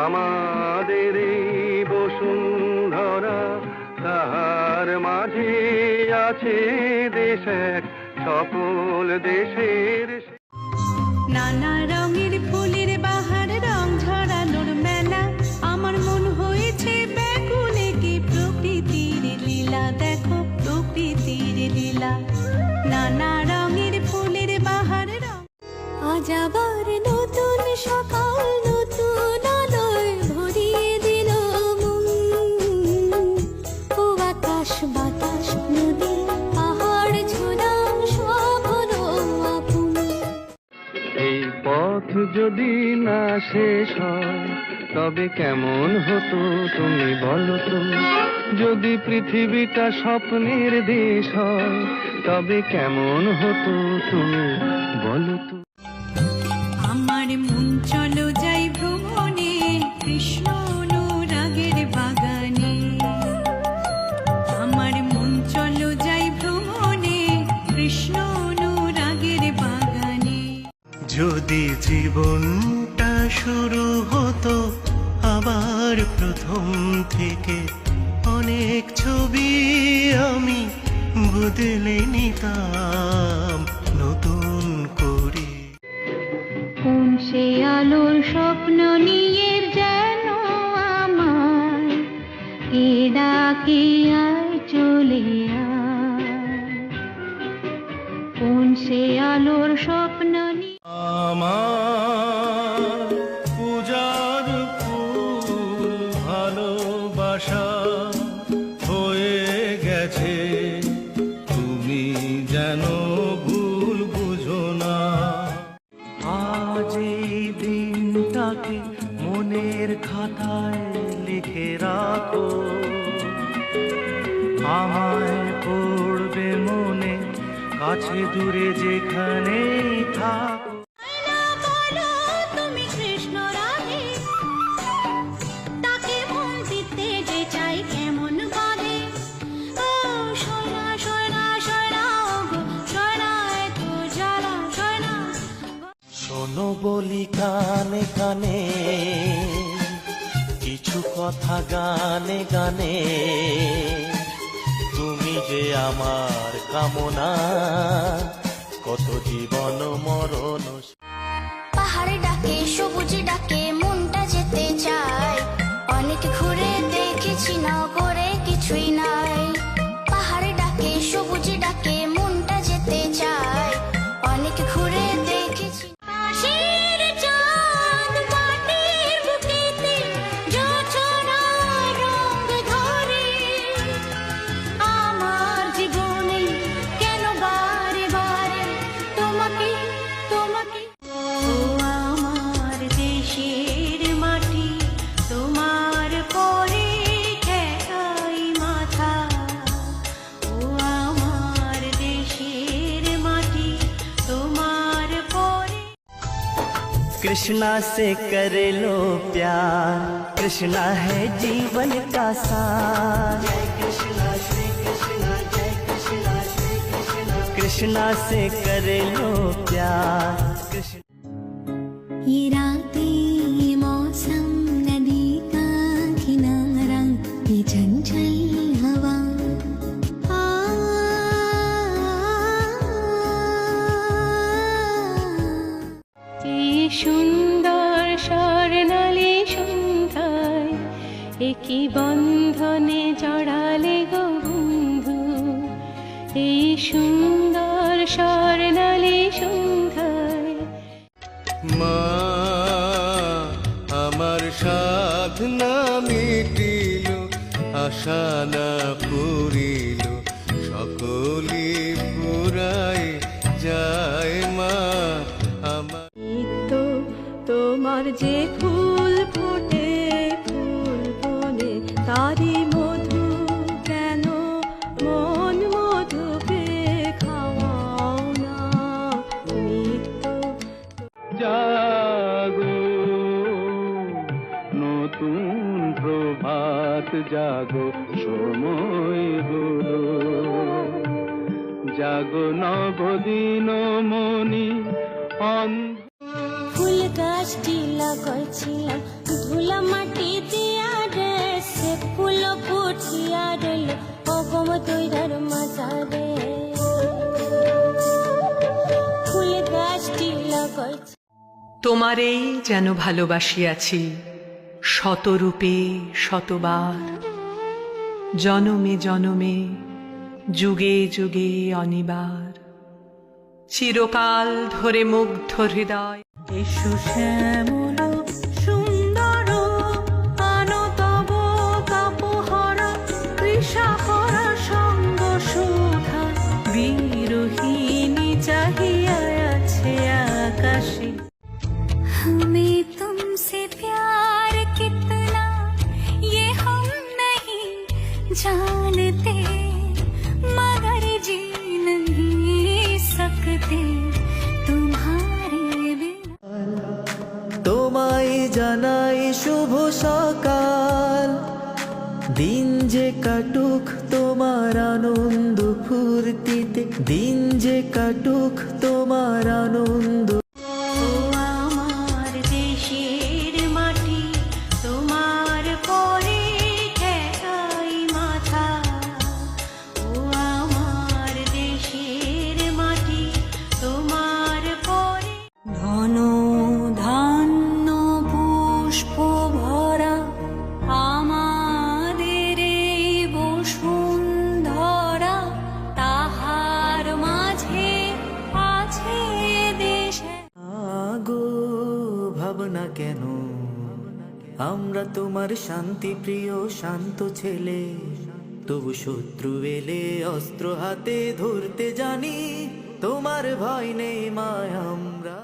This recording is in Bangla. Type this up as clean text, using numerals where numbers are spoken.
আমাদের এই বসুন্ধরা, তাহার মাঝে আছে দেশ এক, সকল দেশের নানা রঙের ফুলের বাহার, রং ঝরানোর মেলা। আমার মন হয়েছে ব্যাকুলে, কি প্রকৃতির লীলা, দেখো প্রকৃতির লীলা। নানা রঙের ফুলের বাহার, রং আজ আবার নতুন সকাল, নতুন আলোয় ভরিয়ে দিল মন। ও আকাশ বাতাস নদী পাহাড় ঝোলা সব হলো আপন। এই পথ যদি না শেষ হয় তবে কেমন হতো তুমি বলো তো? যদি পৃথিবীটা স্বপ্নের দেশ হয় তবে কেমন হতো তুমি বলো তো? আমার মন চলো যাই ভ্রমণে, কৃষ্ণ অনুরাগের বাগানে। আমার মন চলো যাই ভ্রমণে, কৃষ্ণ অনুরাগের বাগানে। যদি জীবনটা শুরু হতো আবার প্রথম থেকে, অনেক ছবি আমি বদলে নিতাম নতুন করে। কোন সে আলোর স্বপ্ন নিয়ে যেন আমার, কে ডাকে আয় চলে আয়। কোন সে আলোর স্বপ্ন নিয়ে আমার পূজার ফুল ভালোবাসা হয়ে গেছে, তুমি যেন ভুল বুঝো না। আজ এই দিনটাকে মনের খাতায় লিখে রাখো, আমায় পড়বে মনে, কাছে দূরে যেখানেই থাকো। তুমি কৃষ্ণ রাধে, তাকে মন দিতে যে চাই কেমন বাদে। ও সোনা সোনা সোনা, গো সোনা এত জ্বালা সোনা। শোনো বলি কানে কানে, কিছু কথা গানে গানে, তুমি যে আমার কামনা, কত জীবন মরণ। পাহাড়ে ডাকে সবুজ ডাকে, মনটা যেতে চায়, অনেক ঘুরে দেখেছি নগরে কিছুই নাই। পাহাড়ে ডাকে সবুজ ডাকে, মনটা যেতে চায়, অনেক ঘুরে দেখেছি। পাশের চাঁদ মাটির বুকেতে জোছনার রং ধরে, আমার জীবনে কেন বারে বারে তোমাকে তোমাকে। ও আমার দেশের মাটি, তোমার পরে ঠেকাই মাথা। ও আমার দেশের মাটি, তোমার পরে। कृष्णा से कर लो प्यार, कृष्णा है जीवन का सार। जय कृष्णा श्री कृष्णा, जय कृष्णा श्री कृष्णा। कृष्णा से कर लो प्यार, कृष्ण। ये रातें, ये मौसम, नदी का किनारा, ये चंचल हवा। এই সুন্দর স্বর্ণালী সন্ধ্যায়, একই বন্ধনে জড়ালে গো বন্ধু। এই সুন্দর স্বর্ণালী সন্ধ্যায়। মা আমার সাধনা মিটিল, আশা না পুরিল, সকলি ফুরাই যায় মা আমার। নিত্য তোমার যে ফুল ফোটে ফুল বনে, তারি মধু কেন মন মধুকে খাওয়াও না। নিত্য জাগো নতুন প্রভাত জাগো, সময় হলো জাগো নবদিন মনি। ফুল গাছটি লাগাইছিলাম, ধুলাম বসিয়া রইল হুকুম তৈরার মাঝারে ফুল গাছটি লাগাইছে তোমারেই যেন ভালোবাসিয়াছি শতরূপে শতবার, জনমে জনমে যুগে যুগে অনিবার, চিরকাল ধরে মুগ্ধ হৃদয়। এসো শ্যামল সুন্দর আনো তব তাপহরা তৃষাহরা সঙ্গ সুধা বিরোহিণী চাহিয়া আছে আকাশে। हमें तुमसे प्यार कितना ये हम नहीं जानते, मगर जी नहीं सकते तुम्हारे बिना। তোমায় জানাই শুভ সকাল, দিন যে কাটুক তোমার আনন্দ ফুর্তিতে, দিন যে কাটুক তোমার আনন্দ। ও আমার দেশের মাটি, তোমার পরে ঠেকাই মাথা। ও আমার দেশের মাটি, তোমার পরে ধন ধান্য পুষ্প ভরা আমাদের এই বসুন্ধরা, তাহার মাঝে আছে দেশে। আগো ভাবনা কেন, আমরা তোমার শান্তি প্রিয় শান্ত ছেলে, তবু শত্রু এলে অস্ত্র হাতে ধরতে জানি, তোমার ভয় নেই মা আমরা।